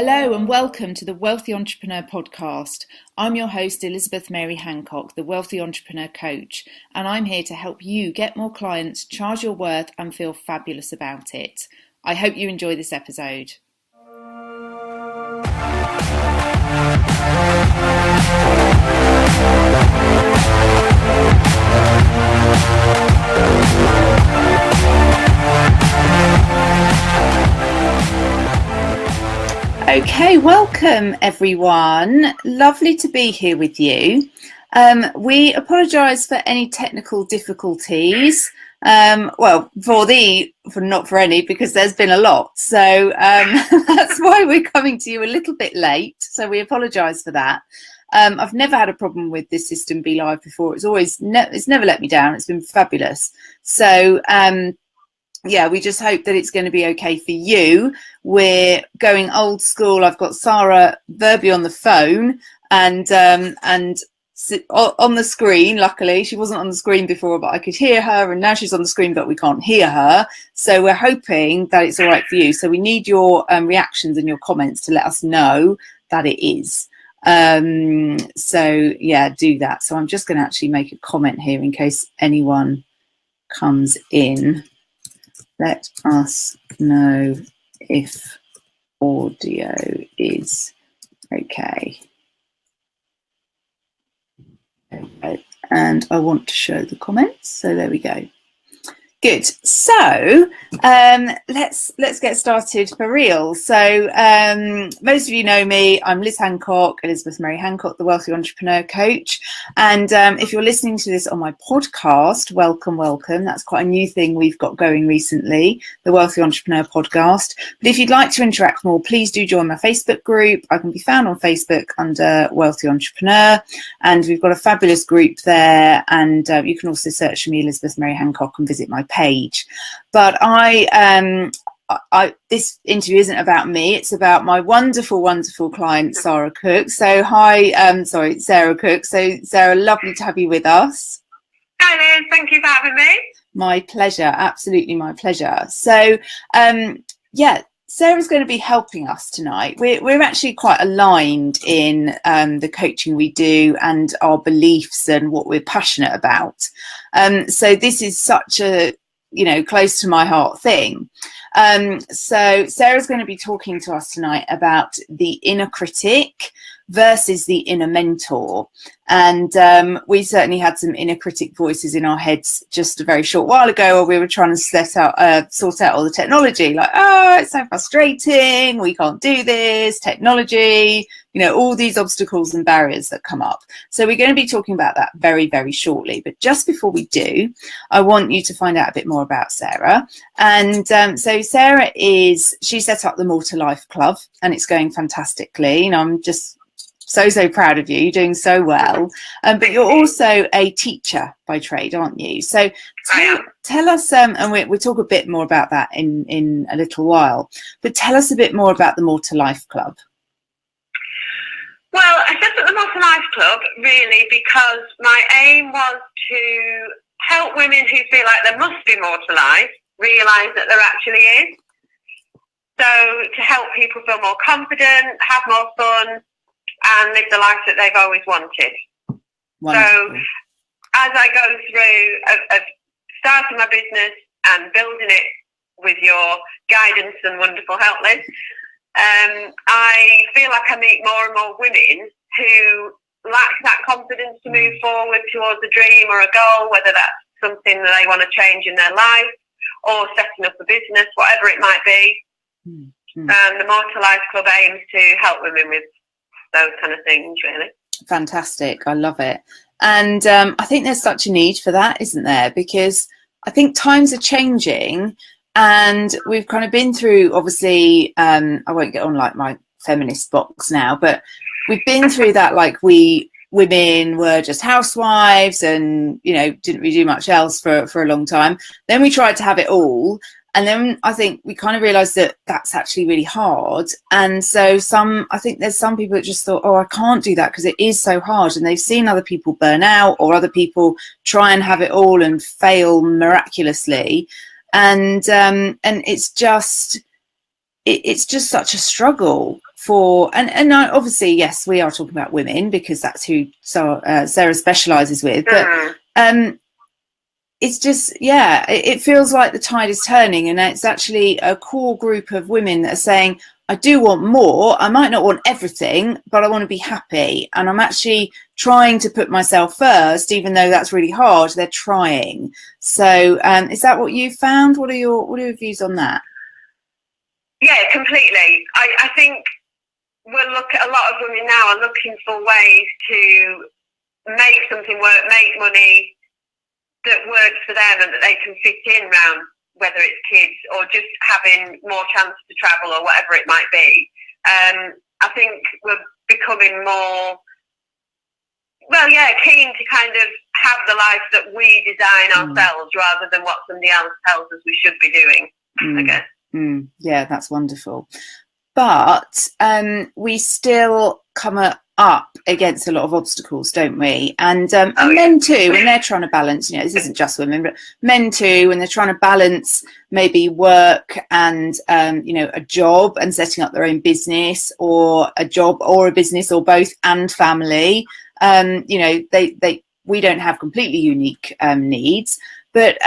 Hello and welcome to the Wealthy Entrepreneur Podcast. I'm your host, Elizabeth Mary Hancock, the Wealthy Entrepreneur Coach, and I'm here to help you get more clients, charge your worth, and feel fabulous about it. I hope you enjoy this episode. Okay, welcome everyone. Lovely to be here with you. We apologise for any technical difficulties. Not for any, because there's been a lot. So that's why we're coming to you a little bit late. So we apologise for that. I've never had a problem with this system Be Live before. It's never let me down. It's been fabulous. So we just hope that it's going to be okay for you. We're going old school. I've got Sara verbally on the phone and on the screen. Luckily, she wasn't on the screen before, but I could hear her, and now she's on the screen, but we can't hear her. So we're hoping that it's all right for you. So we need your reactions and your comments to let us know that it is. Do that. So I'm just going to actually make a comment here in case anyone comes in. Let us know if audio is okay. Okay. And I want to show the comments. So there we go. Good. So let's get started for real. So most of you know me. I'm Liz Hancock, Elizabeth Mary Hancock, the Wealthy Entrepreneur Coach. And if you're listening to this on my podcast, welcome. That's quite a new thing we've got going recently, the Wealthy Entrepreneur Podcast. But if you'd like to interact more, please do join my Facebook group. I can be found on Facebook under Wealthy Entrepreneur. And we've got a fabulous group there. And you can also search for me, Elizabeth Mary Hancock, and visit my page. But this interview isn't about me. It's about my wonderful client, Sara Cook. So Sarah Cook. So Sarah, lovely to have you with us. Hi Liz, thank you for having me. My pleasure, absolutely my pleasure. So Sarah's going to be helping us tonight. We're actually quite aligned in the coaching we do and our beliefs and what we're passionate about. So this is such a close to my heart thing. So Sarah's going to be talking to us tonight about the inner critic versus the inner mentor. And we certainly had some inner critic voices in our heads just a very short while ago while we were trying to sort out all the technology. Like, it's so frustrating. We can't do this. Technology, all these obstacles and barriers that come up. So we're going to be talking about that very, very shortly. But just before we do, I want you to find out a bit more about Sara. And so Sara she set up the More to Life Club, and it's going fantastically. I'm just so proud of you. You're doing so well. But you're also a teacher by trade, aren't you? So tell us, and we'll talk a bit more about that in a little while, but tell us a bit more about the More to Life Club. Well, I set up the More to Life Club really because my aim was to help women who feel like there must be more to life realise that there actually is. So to help people feel more confident, have more fun, and live the life that they've always wanted. Wonderful. So as I go through of starting my business and building it with your guidance and wonderful help, Liz, I feel like I meet more and more women who lack that confidence to move forward towards a dream or a goal, whether that's something that they want to change in their life or setting up a business, whatever it might be. The More to Life Club aims to help women with those kind of things, really. Fantastic. I love it. And I think there's such a need for that, isn't there? Because I think times are changing, and we've kind of been through, obviously, I won't get on like my feminist box now, but we've been through that, like women were just housewives and, didn't really do much else for a long time. Then we tried to have it all. And then I think we kind of realized that that's actually really hard. And so I think there's some people that just thought, I can't do that because it is so hard. And they've seen other people burn out or other people try and have it all and fail miraculously. And it's just, it's just such a struggle for, and obviously, yes, we are talking about women because that's who Sarah specialises with, but it's just, it feels like the tide is turning, and it's actually a core group of women that are saying, I do want more. I might not want everything, but I want to be happy. And I'm actually trying to put myself first, even though that's really hard. They're trying. So is that what you found? What are your views on that? Yeah, completely. I think a lot of women now are looking for ways to make something work, make money that works for them and that they can fit in around, whether it's kids or just having more chance to travel or whatever it might be. I think we're becoming more, keen to kind of have the life that we design ourselves rather than what somebody else tells us we should be doing, I guess. Yeah, that's wonderful. But we still come up against a lot of obstacles, don't we? And men too, when they're trying to balance, this isn't just women, but men too, when they're trying to balance maybe work and a job and setting up their own business, or a job or a business, or both, and family. We don't have completely unique needs, but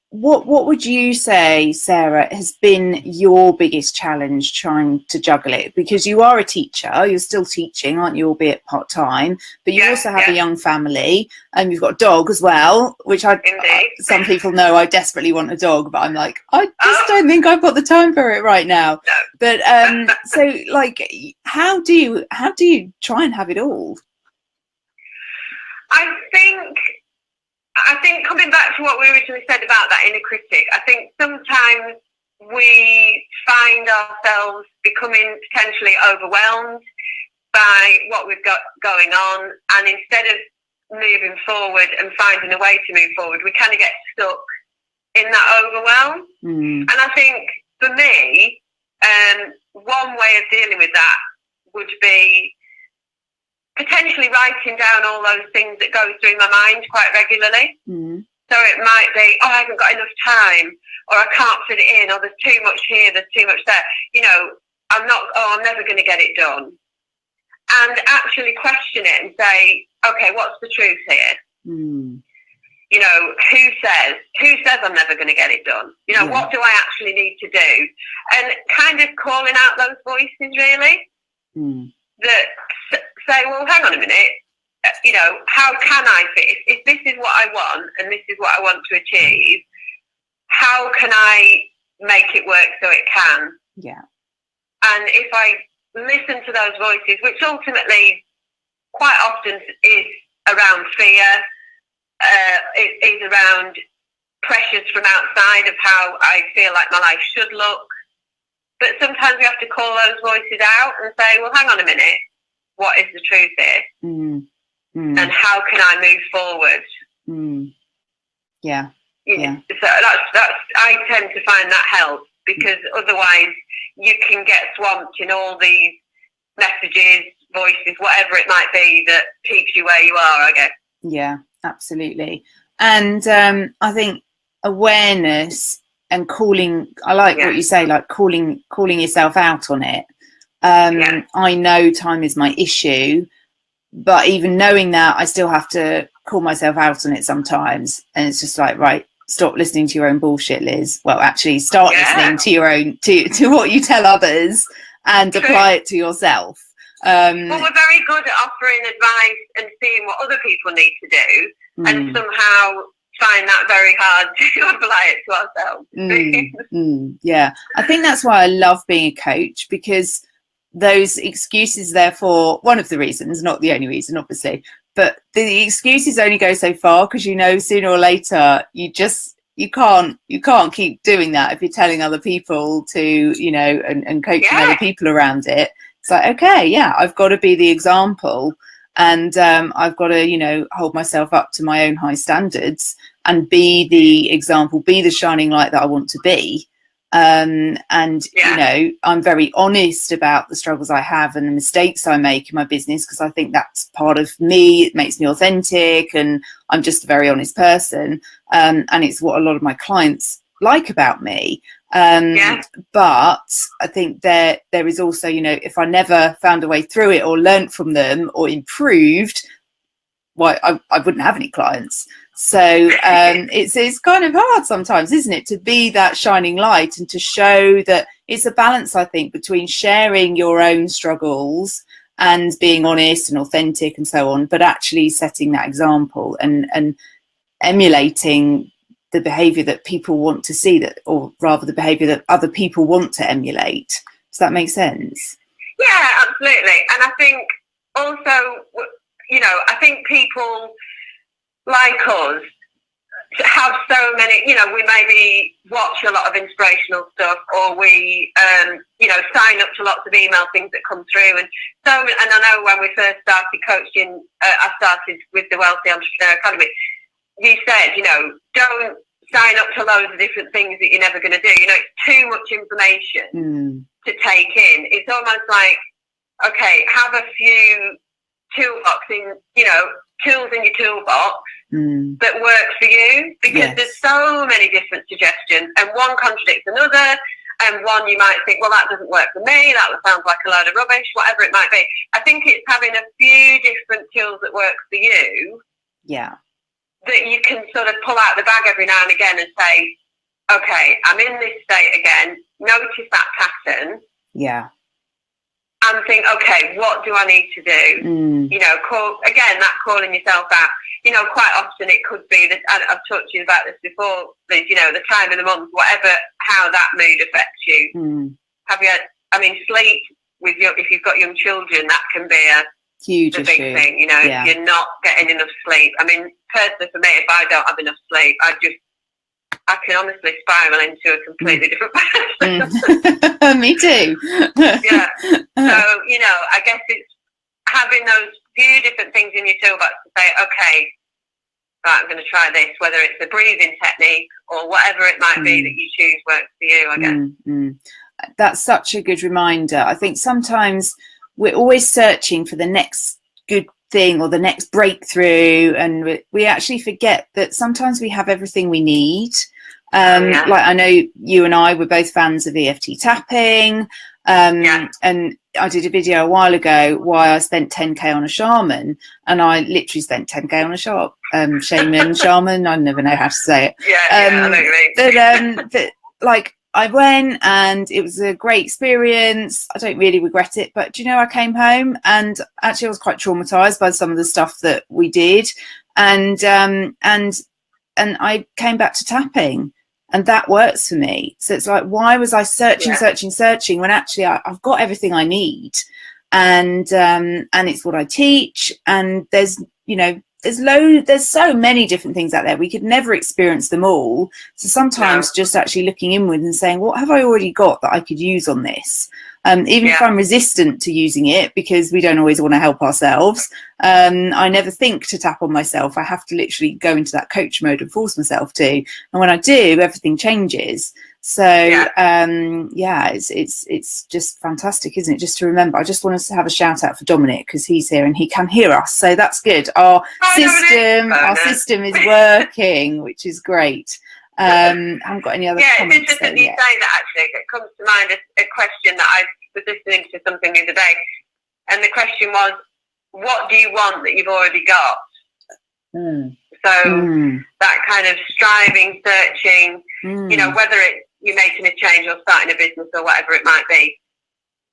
what would you say, Sarah, has been your biggest challenge trying to juggle it? Because you are a teacher, you're still teaching, aren't you, albeit part-time, but you also have a young family, and you've got a dog as well, which some people know I desperately want a dog, but I'm like, I just don't think I've got the time for it right now. No. But so like, how do you try and have it all? I think coming back to what we originally said about that inner critic, I think sometimes we find ourselves becoming potentially overwhelmed by what we've got going on, and instead of moving forward and finding a way to move forward, we kind of get stuck in that overwhelm. And I think for me, one way of dealing with that would be potentially writing down all those things that go through my mind quite regularly. So it might be, I haven't got enough time, or I can't fit it in, or there's too much here, there's too much there. I'm never going to get it done. And actually question it and say, okay, what's the truth here? Who says I'm never going to get it done? What do I actually need to do? And kind of calling out those voices, really, that say, well, hang on a minute, how can I fit? If this is what I want and this is what I want to achieve, how can I make it work so it can? Yeah. And if I listen to those voices, which ultimately quite often is around fear, it is around pressures from outside of how I feel like my life should look. But sometimes we have to call those voices out and say, well, hang on a minute, what is the truth here? And how can I move forward? Yeah. So that's I tend to find that helps, because otherwise you can get swamped in all these messages, voices, whatever it might be that keeps you where you are, I guess. Yeah, absolutely. And I think awareness and calling, I like what you say, like calling yourself out on it. I know time is my issue, but even knowing that, I still have to call myself out on it sometimes. And it's just like, right, stop listening to your own bullshit, Liz. Well, actually start listening to your own, to what you tell others, and apply it to yourself. Well, we're very good at offering advice and seeing what other people need to do, and somehow find that very hard to apply it to ourselves. Yeah, I think that's why I love being a coach, because those excuses, therefore, one of the reasons, not the only reason, obviously, but the excuses only go so far, because sooner or later you can't keep doing that if you're telling other people to, and coaching other people around it. It's like, okay, I've got to be the example, and I've got to, hold myself up to my own high standards and be the example, be the shining light that I want to be. I'm very honest about the struggles I have and the mistakes I make in my business, because I think that's part of me. It makes me authentic, and I'm just a very honest person. And it's what a lot of my clients like about me. But I think there is also, you know, if I never found a way through it or learnt from them or improved, why I wouldn't have any clients. So it's kind of hard sometimes, isn't it, to be that shining light and to show that it's a balance, I think, between sharing your own struggles and being honest and authentic and so on, but actually setting that example and emulating the behavior that people want to see, that, or rather the behavior that other people want to emulate. Does that make sense? Yeah, absolutely. And I think also, you know, I think people like us have so many, you know, we maybe watch a lot of inspirational stuff, or we, you know, sign up to lots of email things that come through. And and I know when we first started coaching, I started with the Wealthy Entrepreneur Academy. You said, you know, don't sign up to loads of different things that you're never going to do. You know, it's too much information to take in. It's almost like, okay, have a few tools in your toolbox that work for you, because there's so many different suggestions, and one contradicts another, and one you might think, well, that doesn't work for me, that sounds like a load of rubbish, whatever it might be. I think it's having a few different tools that work for you, that you can sort of pull out the bag every now and again and say, okay, I'm in this state again, notice that pattern, and think, okay, what do I need to do? You know, calling yourself out. You know, quite often it could be that, and I've talked to you about this before, you know, the time of the month, whatever, how that mood affects you. Have you had, I mean, sleep if you've got young children, that can be a huge big thing, you know, if you're not getting enough sleep. I mean, personally for me, if I don't have enough sleep, I can honestly spiral into a completely different person. Me too. So, you know, I guess it's having those few different things in your toolbox to say, okay, right, I'm going to try this, whether it's a breathing technique or whatever it might be that you choose works for you, I guess. That's such a good reminder. I think sometimes we're always searching for the next good thing or the next breakthrough, and we actually forget that sometimes we have everything we need. Like, I know you and I were both fans of EFT tapping, and I did a video a while ago why I spent 10k on a shaman, and I literally spent 10k on a shaman. I never know how to say it. But like, I went and it was a great experience. I don't really regret it, but do you know, I came home and actually I was quite traumatized by some of the stuff that we did, and I came back to tapping, and that works for me. So it's like, why was I searching when actually I've got everything I need, and it's what I teach, and there's, you know, there's so many different things out there. We could never experience them all. So sometimes just actually looking inward and saying, what have I already got that I could use on this? Even if I'm resistant to using it, because we don't always want to help ourselves, I never think to tap on myself. I have to literally go into that coach mode and force myself to. And when I do, everything changes. So it's just fantastic, isn't it? Just to remember. I just want to have a shout out for Dominic, because he's here and he can hear us, so that's good. Our system is working, which is great. I haven't got any other comments. It's interesting you say that. Actually, it comes to mind a question that I was listening to something the other day, and the question was, what do you want that you've already got? So that kind of striving, searching, you know, whether it's you're making a change or starting a business or whatever it might be,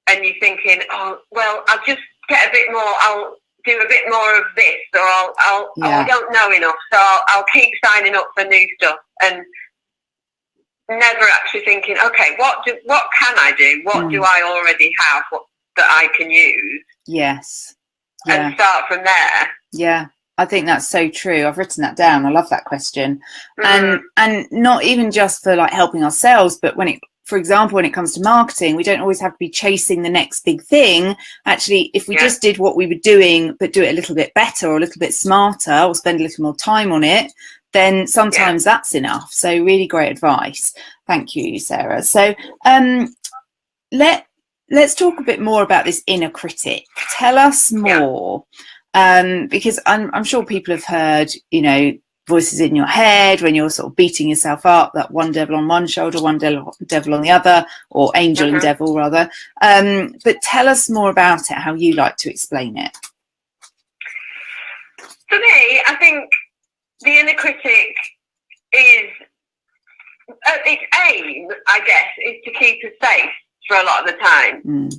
and you're thinking, oh, well, I'll just get a bit more, I'll do a bit more of this, or I don't know enough, so I'll keep signing up for new stuff, and never actually thinking, okay, what can I do? What do I already have that I can use? And start from there. I think that's so true. I've written that down. I love that question. And not even just for like helping ourselves, but for example, when it comes to marketing, we don't always have to be chasing the next big thing. Actually, if we just did what we were doing, but do it a little bit better or a little bit smarter, or spend a little more time on it, then sometimes that's enough. So really great advice. Thank you, Sarah. So let's talk a bit more about this inner critic. Tell us more. Because I'm sure people have heard, you know, voices in your head when you're sort of beating yourself up, that one devil on one shoulder, one devil on the other, or angel and devil rather. But tell us more about it, how you like to explain it. For me, I think the inner critic is, its aim, I guess, is to keep us safe for a lot of the time.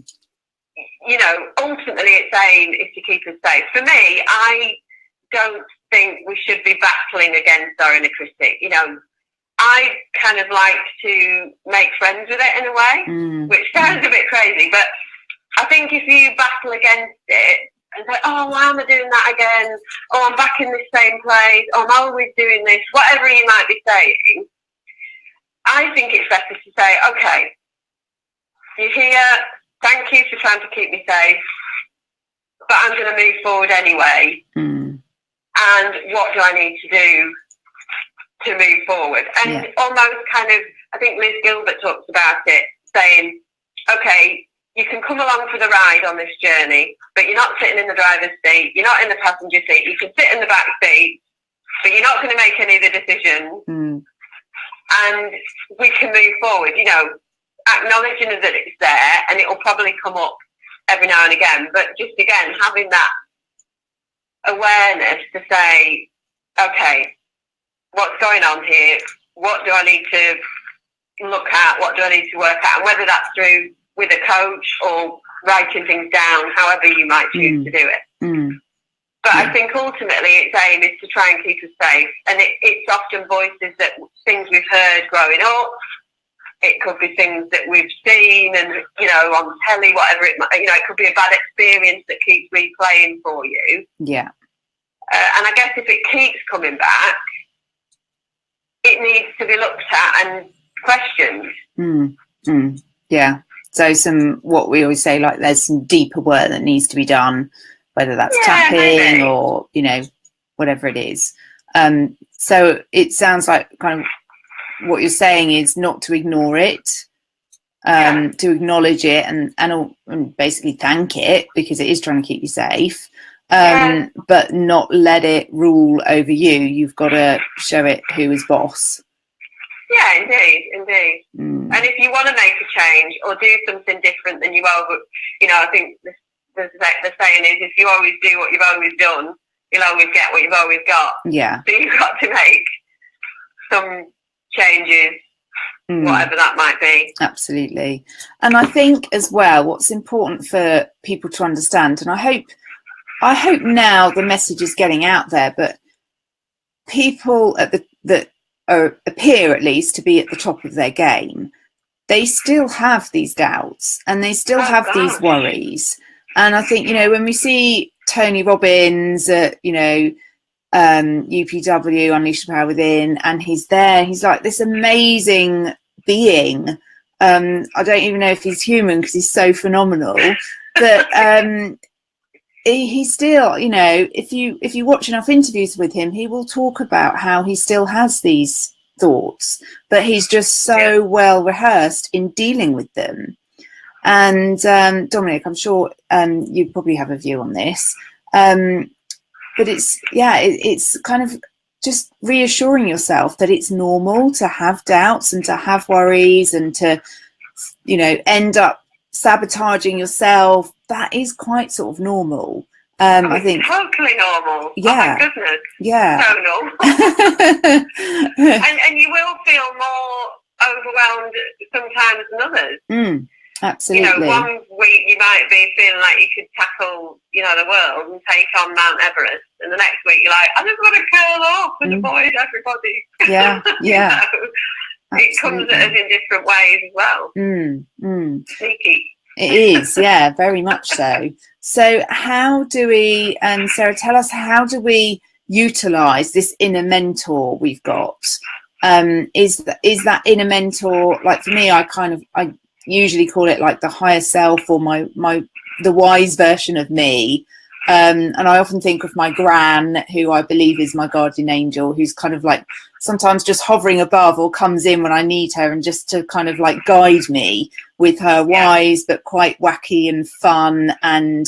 You know, ultimately its aim is to keep us safe. For me, I don't think we should be battling against our inner critic. You know, I kind of like to make friends with it in a way, which sounds a bit crazy, but I think if you battle against it and say, oh, why am I doing that again? Oh, I'm back in this same place. Oh, I'm always doing this, whatever you might be saying, I think it's better to say, okay, you're here, thank you for trying to keep me safe, but I'm going to move forward anyway. And what do I need to do to move forward? And almost kind of, I think Liz Gilbert talks about it, saying, okay, you can come along for the ride on this journey, but you're not sitting in the driver's seat, you're not in the passenger seat, you can sit in the back seat, but you're not going to make any of the decisions. And we can move forward, you know, acknowledging that it's there, and it will probably come up every now and again, but just again, having that awareness to say, okay, what's going on here? What do I need to look at? What do I need to work at? And whether that's through with a coach or writing things down, however you might choose to do it. But I think ultimately its aim is to try and keep us safe. And it's often voices that things we've heard growing up. It could be things that we've seen and, you know, on telly, whatever it might, you know, it could be a bad experience that keeps replaying for you. Yeah. And I guess if it keeps coming back, it needs to be looked at and questioned. Yeah. So what we always say, like there's some deeper work that needs to be done, whether that's tapping maybe, or, you know, whatever it is. So it sounds like kind of what you're saying is not to ignore it, to acknowledge it and basically thank it because it is trying to keep you safe, but not let it rule over you. You've got to show it who is boss. Yeah, indeed. And if you want to make a change or do something different than you always, you know, I think the saying is, if you always do what you've always done, you'll always get what you've always got. Yeah. So you've got to make some changes, whatever that might be. Absolutely. And I think as well, what's important for people to understand, and I hope now the message is getting out there, but people at that appear at least to be at the top of their game, they still have these doubts and they still have these worries. And I think, you know, when we see Tony Robbins at, you know, UPW, Unleash the Power Within, and he's there, he's like this amazing being. I don't even know if he's human because he's so phenomenal. But he still, you know, if you watch enough interviews with him, he will talk about how he still has these thoughts, but he's just so well rehearsed in dealing with them. And Dominic, I'm sure you probably have a view on this, but it's kind of just reassuring yourself that it's normal to have doubts and to have worries and to, you know, end up sabotaging yourself. That is quite sort of normal. I think totally normal. Yeah. Oh my goodness. Yeah. So normal. and you will feel more overwhelmed sometimes than others. Absolutely. You know, one week you might be feeling like you could tackle, you know, the world and take on Mount Everest, and the next week you're like, I just want to curl off and avoid everybody. Yeah. Yeah. You know? It comes at us in different ways as well. Sneaky. It is, yeah, very much so. So how do we, Sarah, tell us, how do we utilize this inner mentor we've got? Is that inner mentor, like for me, I usually call it like the higher self or the wise version of me. And I often think of my gran, who I believe is my guardian angel, who's kind of like sometimes just hovering above or comes in when I need her, and just to kind of like guide me with her wise but quite wacky and fun, and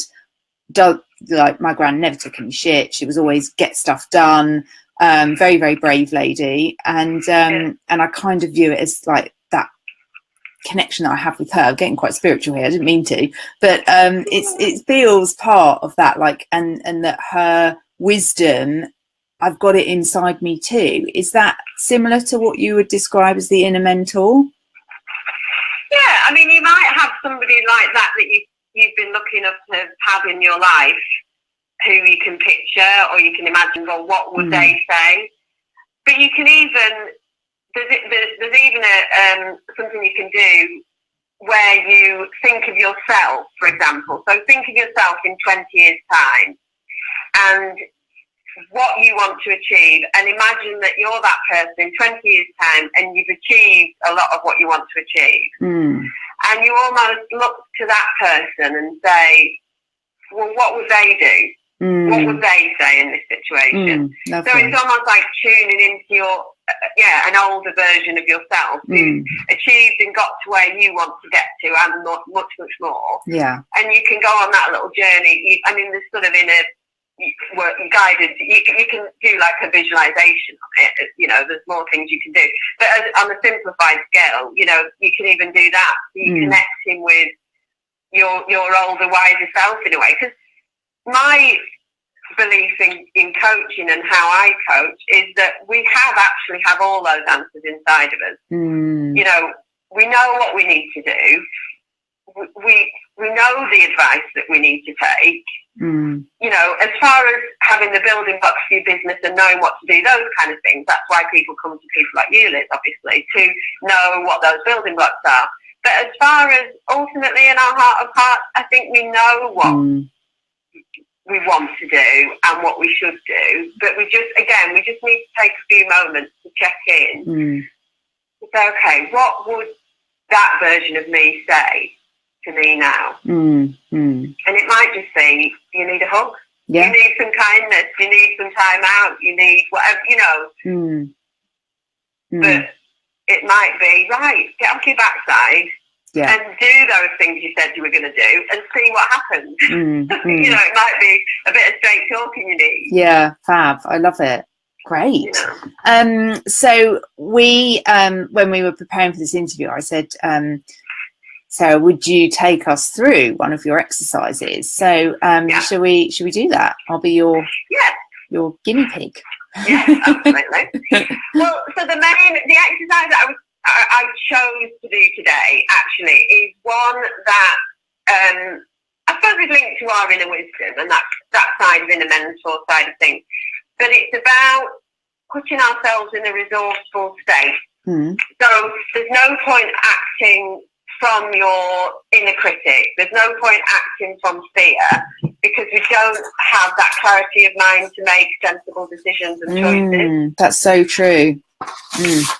like my gran never took any shit. She was always get stuff done. very, very brave lady, and I kind of view it as like that connection that I have with her. I'm getting quite spiritual here. I didn't mean to, but it feels part of that, like, and that her wisdom, I've got it inside me too. Is that similar to what you would describe as the inner mentor? Yeah, I mean, you might have somebody like that you've been lucky enough to have in your life, who you can picture or you can imagine, well, what would they say? But you can even, there's even something you can do where you think of yourself, for example. So think of yourself in 20 years' time and what you want to achieve, and imagine that you're that person in 20 years' time and you've achieved a lot of what you want to achieve. And you almost look to that person and say, well, what would they do? What would they say in this situation? So it's almost like tuning into your, an older version of yourself who achieved and got to where you want to get to, and much, much more. Yeah. And you can go on that little journey. I mean, there's sort of guided, you can do like a visualization on it. You know, there's more things you can do. But on a simplified scale, you know, you can even do that. You connect him with your older, wiser self in a way. Because my belief in coaching and how I coach is that we actually have all those answers inside of us. You know, we know what we need to do. We know the advice that we need to take. You know, as far as having the building blocks for your business and knowing what to do, those kind of things, that's why people come to people like you, Liz, obviously, to know what those building blocks are. But as far as ultimately in our heart of hearts, I think we know what we want to do and what we should do. But we just need to take a few moments to check in. To say, okay, what would that version of me say to me now? And it might just be, you need a hug. You need some kindness. You need some time out. You need whatever, you know. But it might be, right, get off your backside and do those things you said you were going to do and see what happens. You know, it might be a bit of straight talking you need. Yeah, fab. I love it. Great. You know. So we, when we were preparing for this interview, I said, Sarah, would you take us through one of your exercises? So shall we do that? I'll be your guinea pig. Yes, absolutely. Well, so the exercise that I chose to do today actually is one that I suppose is linked to our inner wisdom and that side of inner mentor side of things. But it's about putting ourselves in a resourceful state. So there's no point acting from your inner critic. There's no point acting from fear, because we don't have that clarity of mind to make sensible decisions and choices. That's so true.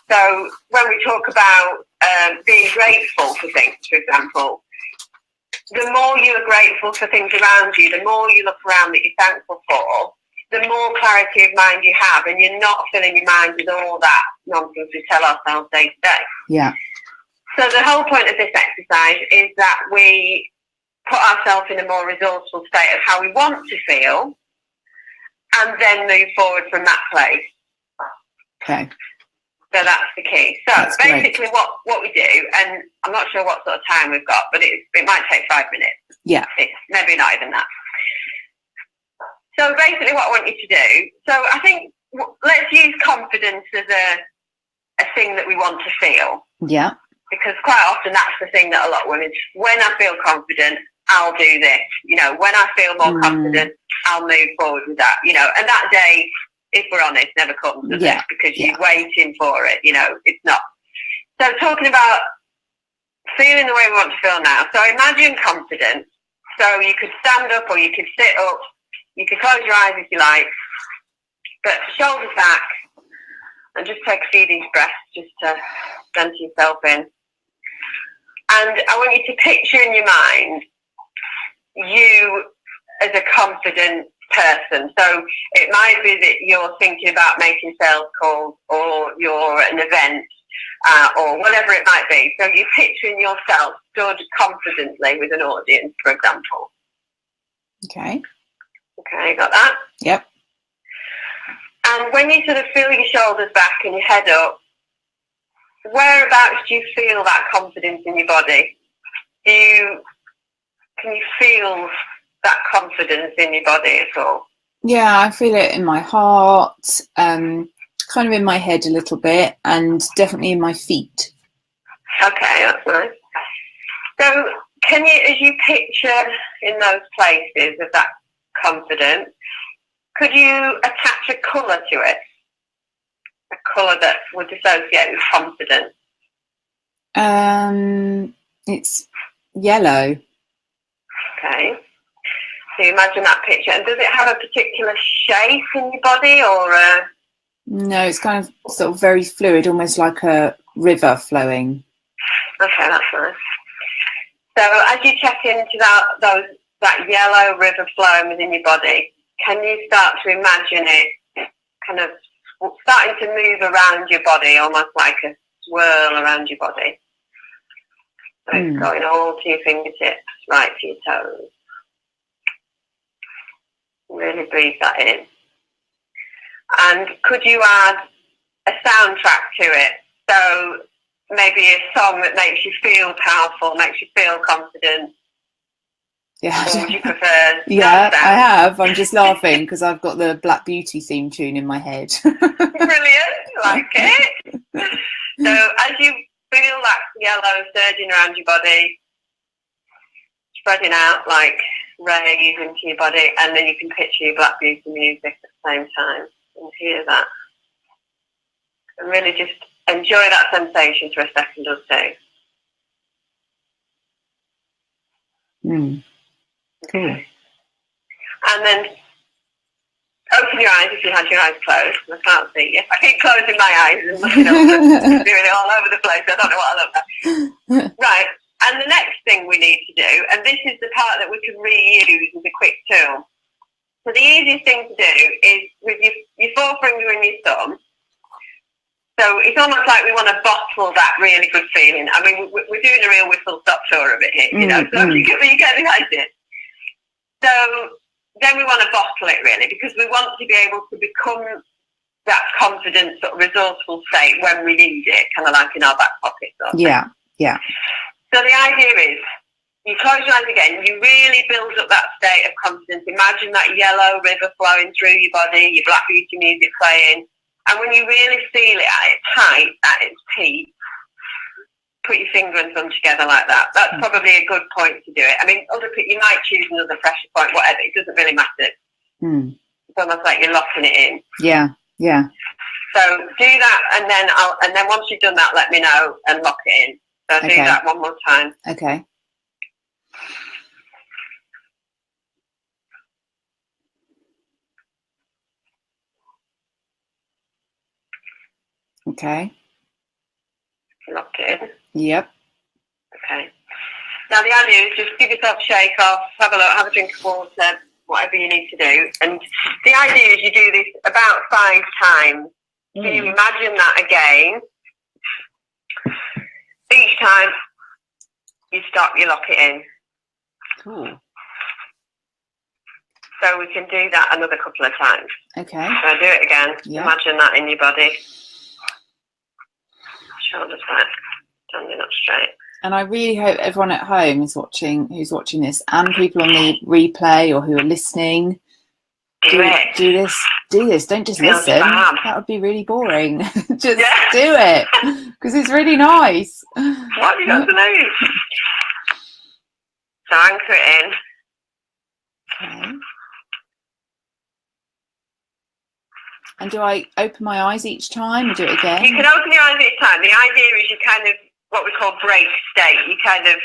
So when we talk about being grateful for things, for example, the more you are grateful for things around you, the more you look around that you're thankful for, the more clarity of mind you have, and you're not filling your mind with all that nonsense we tell ourselves day to day. Yeah. So the whole point of this exercise is that we put ourselves in a more resourceful state of how we want to feel, and then move forward from that place. Okay. So that's the key. So that's basically what we do, and I'm not sure what sort of time we've got, but it might take 5 minutes. Yeah. It's maybe not even that. So basically what I want you to do, so I think let's use confidence as a thing that we want to feel. Yeah. Because quite often that's the thing that a lot of women, when I feel confident, I'll do this. You know, when I feel more confident, I'll move forward with that. You know, and that day, if we're honest, never comes, does it? Because you're waiting for it. You know, it's not. So talking about feeling the way we want to feel now. So imagine confidence. So you could stand up or you could sit up. You could close your eyes if you like. But shoulders back. And just take a few of these breaths just to center yourself in. And I want you to picture in your mind you as a confident person. So it might be that you're thinking about making sales calls, or you're at an event, or whatever it might be. So you're picturing yourself stood confidently with an audience, for example. Okay. Okay, got that? Yep. And when you sort of feel your shoulders back and your head up, whereabouts do you feel that confidence in your body? Can you feel that confidence in your body at all? Yeah, I feel it in my heart, kind of in my head a little bit, and definitely in my feet. Okay, that's nice. So can you, as you picture in those places of that confidence, could you attach a colour to it? A colour that would associate with confidence? It's yellow. Okay. So you imagine that picture. And does it have a particular shape in your body, or No, it's kind of sort of very fluid, almost like a river flowing. Okay, that's nice. So as you check into that yellow river flowing within your body, can you start to imagine it kind of starting to move around your body, almost like a swirl around your body? So it's going all to your fingertips, right to your toes. Really breathe that in. And could you add a soundtrack to it? So maybe a song that makes you feel powerful, makes you feel confident. Yeah. Or would you prefer? Yeah, I have. I'm just laughing because I've got the Black Beauty theme tune in my head. Brilliant, like it. So as you feel that yellow surging around your body, spreading out like rays into your body, and then you can picture your Black Beauty music at the same time and hear that. And really just enjoy that sensation for a second or two. Cool. And then open your eyes if you had your eyes closed. I can't see you. I keep closing my eyes and looking over, doing it all over the place. I don't know what I look like. Right. And the next thing we need to do, and this is the part that we can reuse as a quick tool. So the easiest thing to do is with your forefinger and your thumb. So it's almost like we want to bottle that really good feeling. I mean, we're doing a real whistle-stop tour of it here, you know, so you get behind it. So then we want to bottle it, really, because we want to be able to become that confident, sort of resourceful state when we need it, kind of like in our back pocket. Yeah. So the idea is, you close your eyes again, you really build up that state of confidence. Imagine that yellow river flowing through your body, your Black Beauty music playing. And when you really feel it at its height, at its peak, put your finger and thumb together like that. That's probably a good point to do it. I mean, you might choose another pressure point, whatever. It doesn't really matter. It's almost like you're locking it in. Yeah. So do that, and then once you've done that, let me know and lock it in. So do that one more time. Okay. Okay. Lock it in. Yep. Okay. Now the idea is just give yourself a shake off, have a look, have a drink of water, whatever you need to do. And the idea is you do this about 5 times. Can you imagine that again? Each time you stop, you lock it in. Cool. So we can do that another couple of times. Okay. So do it again. Yep. Imagine that in your body. Shoulders back, standing up straight. And I really hope everyone at home who's watching this, and people on the replay or who are listening, do this. Don't just listen. That would be really boring. Just do it, because it's really nice. What have you got to lose? So anchor it in. Okay. And do I open my eyes each time or do it again? You can open your eyes each time. The idea is you kind of, what we call break state. You kind of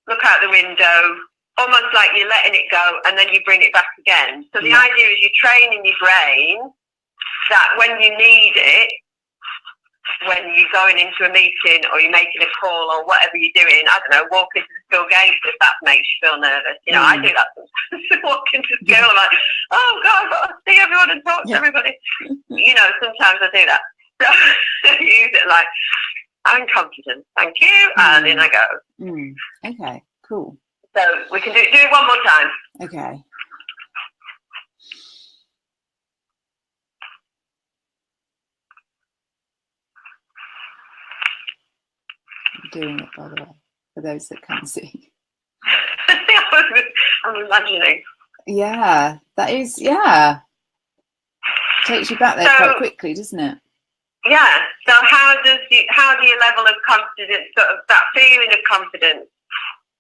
look out the window, almost like you're letting it go, and then you bring it back again. So the idea is you're training your brain that when you need it, when you're going into a meeting or you're making a call or whatever you're doing, I don't know, walk into the school gates if that makes you feel nervous. You know, I do that sometimes. Walk into school, I'm like, oh God, I've got to see everyone and talk to everybody. You know, sometimes I do that. So use it like, I'm confident, thank you, and in I go. Okay, cool. So we can do it one more time. Okay. doing it, by the way, for those that can see. I'm imagining. Yeah, that is, yeah. Takes you back there quite quickly, doesn't it? Yeah. So how do your level of confidence, sort of that feeling of confidence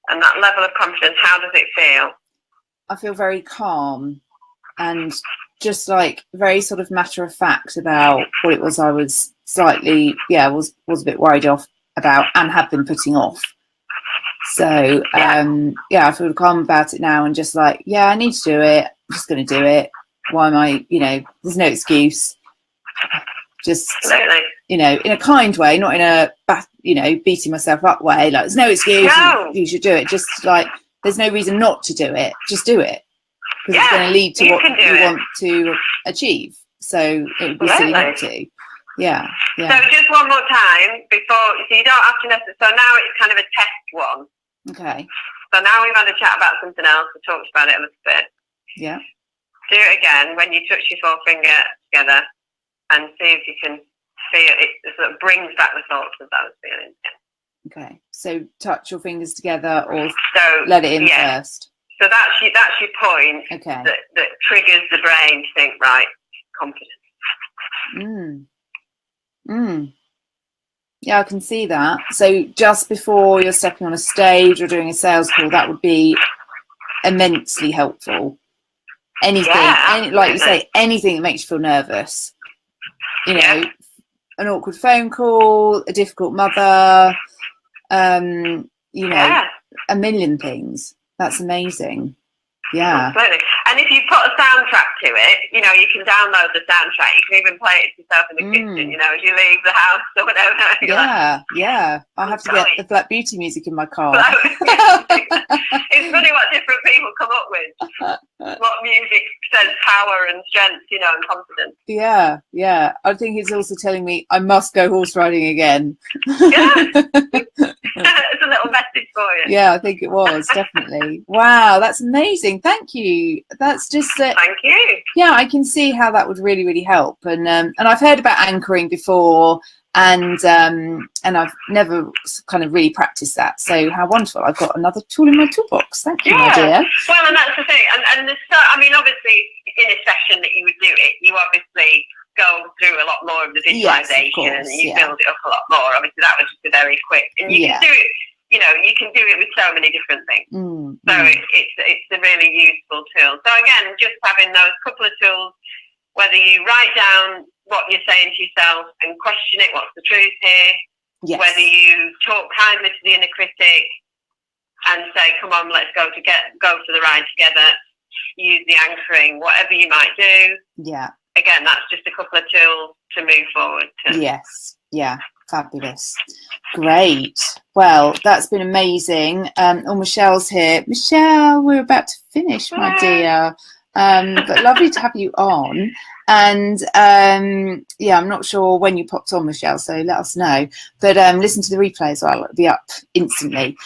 and that level of confidence, how does it feel? I feel very calm and just like very sort of matter of fact about what it was I was slightly, was a bit worried off about and have been putting off. So, I feel calm about it now and just like, I need to do it. I'm just going to do it. Why am I, there's no excuse. Just, in a kind way, not in a, beating myself up way. Like, there's no excuse. No. You should do it. Just like, there's no reason not to do it. Just do it. Because it's going to lead to what you want to achieve. So it would be silly not to. Yeah. So just one more time before, so you don't have to necessarily, so now it's kind of a test one. Okay. So now we've had a chat about something else, we talked about it a little bit. Yeah. Do it again when you touch your forefinger together and see if you can feel it sort of brings back the thoughts of those feelings. Yeah. Okay. So touch your fingers together or let it in first. So that's your point. Okay. That triggers the brain to think, right, confidence. Yeah, I can see that. So just before you're stepping on a stage or doing a sales call, that would be immensely helpful. Anything, like you say, anything that makes you feel nervous. An awkward phone call, a difficult mother, a million things. That's amazing. Yeah. Absolutely. And if you put a soundtrack to it, you can download the soundtrack. You can even play it to yourself in the kitchen, as you leave the house or whatever. Yeah. I'll have to get the Black Beauty music in my car. It's funny what different people come up with. What music says power and strength, and confidence. Yeah. I think it's also telling me I must go horse riding again. It's a little message for you. Yeah, I think it was, definitely. Wow, that's amazing. Thank you. That's just thank you. Yeah, I can see how that would really, really help. And I've heard about anchoring before, and I've never kind of really practiced that. So how wonderful! I've got another tool in my toolbox. Thank you, my dear. Well, and that's the thing. And obviously, in a session that you would do it, you obviously go through a lot more of the visualization, and you build it up a lot more. Obviously, that was just a very quick, and you can do it. You can do it with so many different things. So it's a really useful tool. So again, just having those couple of tools, whether you write down what you're saying to yourself and question it, what's the truth here? Whether you talk kindly to the inner critic and say, come on, let's go for the ride together. Use the anchoring, whatever you might do. Yeah. Again, that's just a couple of tools to move forward to. Yes. Yeah. Fabulous. Great. Well, that's been amazing. Michelle's here. Michelle, we're about to finish, my dear. But lovely to have you on. And I'm not sure when you popped on, Michelle, so let us know. But listen to the replay as well. It'll be up instantly.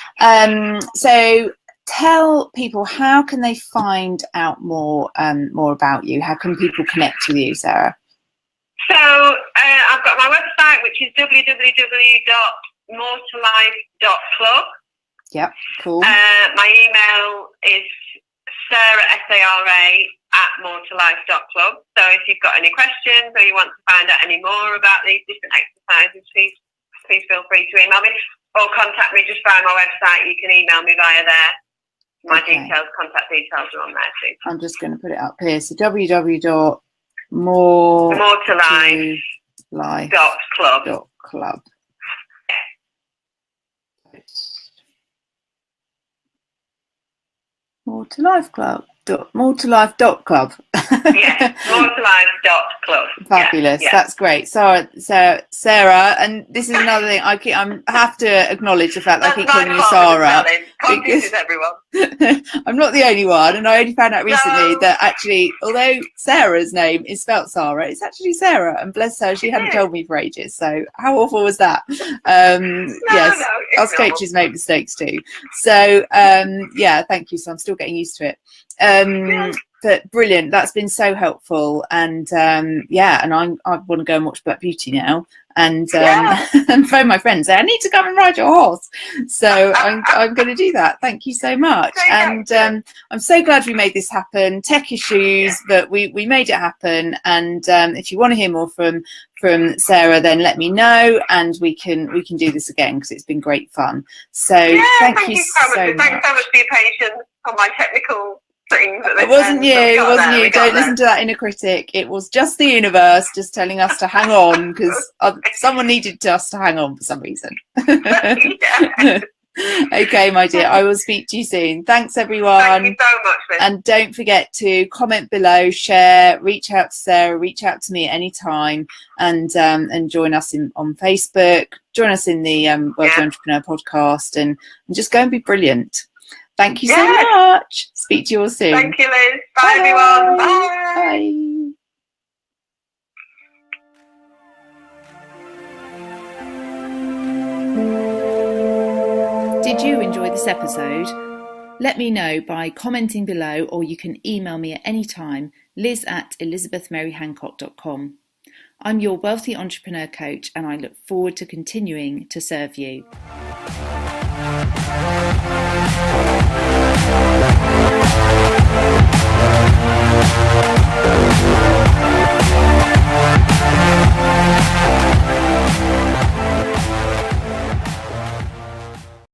So tell people, how can they find out more about you? How can people connect with you, Sara? So I've got my website, which is www.moretolife.club. Yep, cool. My email is Sara, S-A-R-A, @moretolife.club. So if you've got any questions or you want to find out any more about these different exercises, please feel free to email me or contact me just via my website. You can email me via there. My contact details are on there too. I'm just going to put it up here. So www.moretolife.club. Moretolife.club. Yes, moretolife.club. Fabulous. Yeah. That's great. So Sara, and this is another thing I have to acknowledge the fact that I keep calling you Sara. Because everyone. I'm not the only one, and I only found out recently that actually, although Sarah's name is spelt Sara, it's actually Sarah, and bless her, she hadn't told me for ages. So how awful was that? Yes, us coaches make mistakes too. So thank you. So I'm still getting used to it. But brilliant, that's been so helpful. And and I want to go and watch Black Beauty now. and and phone my friends, say I need to come and ride your horse. So I'm going to do that. Thank you so much. And I'm so glad we made this happen. Tech issues, but we made it happen. And if you want to hear more from Sarah, then let me know, and we can do this again, because it's been great fun. So thank you so much. Thanks so much for your patience on my technical things. It wasn't you. Don't listen to that inner critic. It was just the universe just telling us to hang on, because someone needed us to hang on for some reason. Okay, my dear, I will speak to you soon. Thanks, everyone. Thank you so much, Liz. And don't forget to comment below, share, reach out to Sarah, reach out to me at any time, and join us on Facebook, join us in the Wealthy Entrepreneur podcast, and just go and be brilliant. Thank you so much. Speak to you all soon. Thank you, Liz. Bye, everyone. Bye. Bye. Did you enjoy this episode? Let me know by commenting below, or you can email me at any time, liz@elizabethmaryhancock.com. I'm your Wealthy Entrepreneur Coach, and I look forward to continuing to serve you.